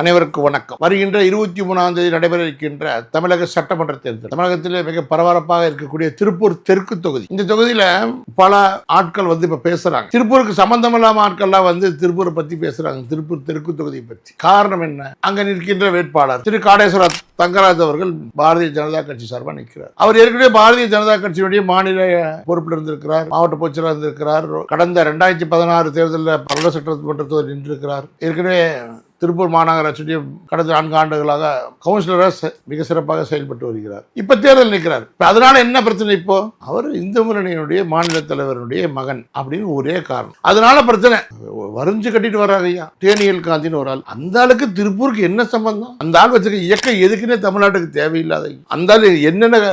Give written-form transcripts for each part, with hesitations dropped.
அனைவருக்கும் வணக்கம். வருகின்ற 23ஆம் தேதி நடைபெற இருக்கின்ற தமிழக சட்டமன்ற தேர்தல் தமிழகத்திலே மிக பரபரப்பாக இருக்கக்கூடிய திருப்பூர் தெற்கு தொகுதி. இந்த தொகுதியில பல ஆட்கள் இப்ப பேசுறாங்க. திருப்பூருக்கு சம்பந்தம் இல்லாம ஆட்கள்லாம் திருப்பூரை பத்தி பேசுறாங்க. திருப்பூர் தெற்கு தொகுதியை பற்றி. காரணம் என்ன? அங்க நிற்கின்ற வேட்பாளர் திரு காடேஸ்வர தங்கராஜ் அவர்கள் பாரதிய ஜனதா கட்சி சார்பாக நிற்கிறார். அவர் ஏற்கனவே பாரதிய ஜனதா கட்சியினுடைய மாநில பொறுப்பில் இருந்திருக்கிறார், மாவட்ட பொதுச்செயலாளர் இருந்திருக்கிறார். கடந்த 2016 தேர்தலில் பல்லட சட்டமன்ற தொகுதியில் நின்றிருக்கிறார். ஏற்கனவே திருப்பூர் மாநகராட்சியுடைய கடந்த 4 ஆண்டுகளாக கவுன்சிலராக மிக சிறப்பாக செயல்பட்டு வருகிறார். இப்ப தேர்தல் நிற்கிறார். அதனால என்ன பிரச்சனை? இப்போ அவர் இந்து முன்னணியினுடைய மாநில தலைவருடைய மகன் அப்படின்னு ஒரே காரணம். அதனால பிரச்சனை வரைஞ்சு கட்டிட்டு வர்றாங்க. ஐயா டேனியல் காந்தின்னு ஒரு ஆள். அந்த ஆளுக்கு திருப்பூருக்கு என்ன சம்பந்தம்? அந்த ஆள் வச்சிருக்க இயக்கம் எதுக்குன்னே தமிழ்நாட்டுக்கு தேவையில்லாத. அந்த ஆள் என்னென்ன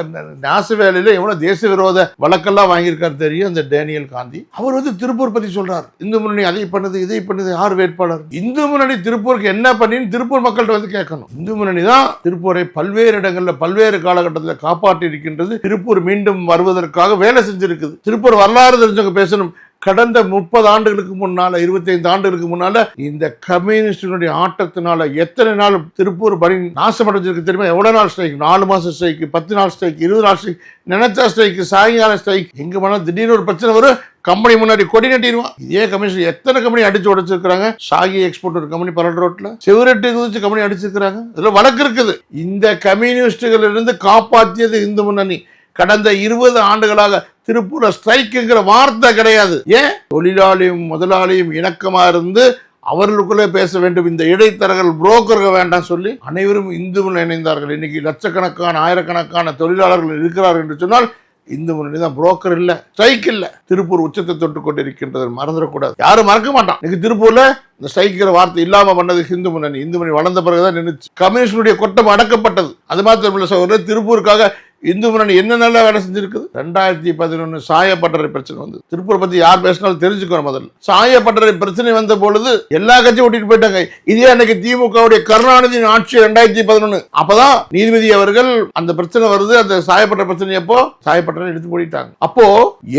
நாச வேலையில எவ்வளவு தேச விரோத வழக்கெல்லாம் வாங்கியிருக்காரு தெரியும் அந்த டேனியல் காந்தி. அவர் திருப்பூர் பத்தி சொல்றார். இந்து முன்னணி அதை பண்ணுது இதை பண்ணுது. யார் வேட்பாளர்? இந்து முன்னணி திருப்பூர் என்ன பண்ணி திருப்பூர் மக்கள்கிட்ட கேட்கணும். இந்து முன்னணி தான் திருப்பூரை பல்வேறு இடங்களில் பல்வேறு காலகட்டத்தில் காப்பாற்றி இருக்கின்றது. திருப்பூர் மீண்டும் வருவதற்காக வேலை செஞ்சிருக்குது. திருப்பூர் வரலாறு தெரிஞ்சவங்க பேசணும். கடந்த 30 ஆண்டுகளுக்கு முன்னால 25 ஆண்டுகளுக்கு முன்னால இந்த கம்யூனிஸ்டினுடைய ஆட்டத்தினால எத்தனை நாள் திருப்பூர் பணி நாசமடைஞ்சிருக்கு தெரியுமா? எவ்வளவு நாள் ஸ்ட்ரைக்? 4 மாசம் ஸ்ட்ரைக், 10 நாள் ஸ்ட்ரைக், 20 நாள் ஸ்ட்ரைக், நினைச்சா ஸ்ட்ரைக், சாயங்காலம் ஸ்ட்ரைக். எங்க போனாலும் திடீர்னு ஒரு பிரச்சனை வரும், கம்பெனி முன்னாடி கொடி நட்டிடுவான். இதே கமிஷன் எத்தனை கம்பெனி அடிச்சு உடைச்சிருக்காங்க. ஷாகி எக்ஸ்போர்ட் ஒரு கம்பெனி பல்லட ரோட்ல செவரெட்டி குதிச்சு கம்பெனி அடிச்சிருக்காங்க. இதுல வழக்கு இருக்குது. இந்த கம்யூனிஸ்டுகள் இருந்து காப்பாற்றியது இந்து முன்னணி. கடந்த 20 ஆண்டுகளாக திருப்பூர் ஸ்ட்ரைக்குங்கிற வார்த்தை கிடையாது. ஏன்? தொழிலாளியும் முதலாளியும் இணக்கமா இருந்து அவர்களுக்குள்ளே பேச வேண்டும். இந்த இடைத்தரகர்கள் புரோக்கர்கள் வேண்டாம் சொல்லி அனைவரும் இந்து முன்னணி இணைந்தார்கள். இன்னைக்கு லட்சக்கணக்கான ஆயிரக்கணக்கான தொழிலாளர்கள் இருக்கிறார்கள் என்று சொன்னால் இந்து முன்னணி தான். புரோக்கர் இல்ல, ஸ்ட்ரைக் இல்ல. திருப்பூர் உச்சத்தை தொட்டு கொண்டிருக்கின்றது, மறந்துடக்கூடாது. யாரும் மறக்க மாட்டான். இன்னைக்கு திருப்பூர்ல இந்த ஸ்ட்ரைக்கிற வார்த்தை இல்லாம பண்ணது இந்து முன்னணி. இந்து முன்னணி வளர்ந்த பிறகுதான் நின்றுச்சு. கம்யூனிஸ்டுடைய கொட்டம் அடக்கப்பட்டது. அது மாத்திரம் திருப்பூருக்காக இந்து முன்னணி என்ன நல்லா வேலை செஞ்சிருக்குது. 2011 சாயப்பட்டறை பிரச்சனை வந்து திருப்பூர் பத்தி யார் பேசினாலும் தெரிஞ்சுக்கணும். முதல்ல சாயப்பட்டறை பிரச்சனை வந்த பொழுது எல்லா கட்சியும் ஓட்டிட்டு போயிட்டாங்க. இதே அன்னைக்கு திமுகவுடைய கருணாநிதியின் ஆட்சி 2011. அப்பதான் நீதிபதி அவர்கள் அந்த பிரச்சனை வருது, அந்த சாயப்பட்டறை பிரச்சனை அப்போ சாயப்பட்டறை எடுத்து போயிட்டாங்க. அப்போ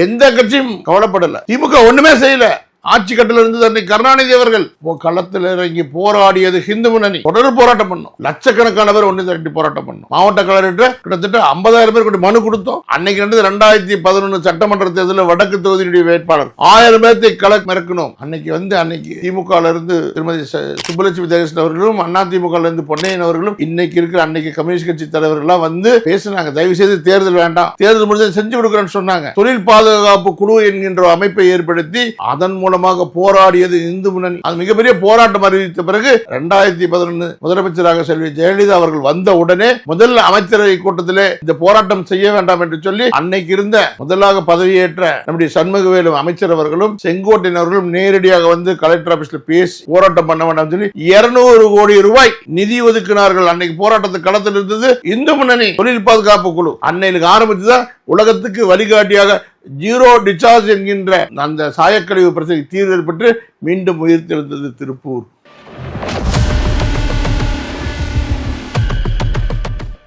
எந்த கட்சியும் கவலைப்படல. திமுக ஒண்ணுமே செய்யல. ஆட்சி கட்டில இருந்து அன்னைக்கு கருணாநிதி அவர்கள் களத்தில் இறங்கி போராடியது இந்து முன்னணி. தொடர் போராட்டம் பண்ணோம். லட்சக்கணக்கான பேர் ஒன்று திரட்டி போராட்டம் பண்ணோம். மாவட்ட கலெக்டர் கிட்டத்தட்ட 50,000 பேர் கொண்டு மனு கொடுத்தோம். அன்னைக்கு 2011 சட்டமன்ற தேர்தலில் வடக்கு தொகுதியுடைய வேட்பாளர் 1000 பேர்த்தை கலெக்ட் மிரக்கணும். அன்னைக்கு திமுக இருந்து திருமதி சுப்புலட்சுமி தேவசன் அவர்களும் அதிமுக இருந்து பொன்னையன் அவர்களும் இன்னைக்கு இருக்கிற அன்னைக்கு கம்யூனிஸ்ட் கட்சி தலைவர்கள் பேசினாங்க. தயவு செய்து தேர்தல் வேண்டாம், தேர்தல் முடிஞ்சது செஞ்சு கொடுக்கிறேன்னு சொன்னாங்க. தொழில் பாதுகாப்பு குழு என்கின்ற அமைப்பை ஏற்படுத்தி அதன் மூலமாக போராடியது இந்து முன்னணி. அது மிகப்பெரிய போராட்டம் அறிவித்த பிறகு 2011 முதலமைச்சராக செல்வி ஜெயலலிதா அவர்கள் வந்த உடனே முதல் அமைச்சரவை கூட்டத்திலே இந்த போராட்டம் செய்ய வேண்டாம் என்று சொல்லி அன்னைக்கு இருந்த முதலாக பதவியேற்ற நம்முடைய சண்முகவேலு அமைச்சர் அவர்களும் செங்கோட்டையன் அவர்களும் நேரடியாக கலெக்டர் ஆபீஸ்ல பேசி போராட்டம் பண்ண வேண்டாம் சொல்லி 200 கோடி ரூபாய் நிதி ஒதுக்கினார்கள். அன்னைக்கு போராட்டத்துக்கு களத்தில் இருந்தது இந்து முன்னணி தொழில் பாதுகாப்பு குழு. அன்னைக்கு ஆரம்பிச்சுதான் உலகத்துக்கு வழிகாட்டியாக ஜீரோ டிசார்ஜ் என்கின்ற அந்த சாயக்கழிவு பிரச்சனை தீர்வு பெற்று மீண்டும் உயிர்த்தெழுந்தது திருப்பூர்.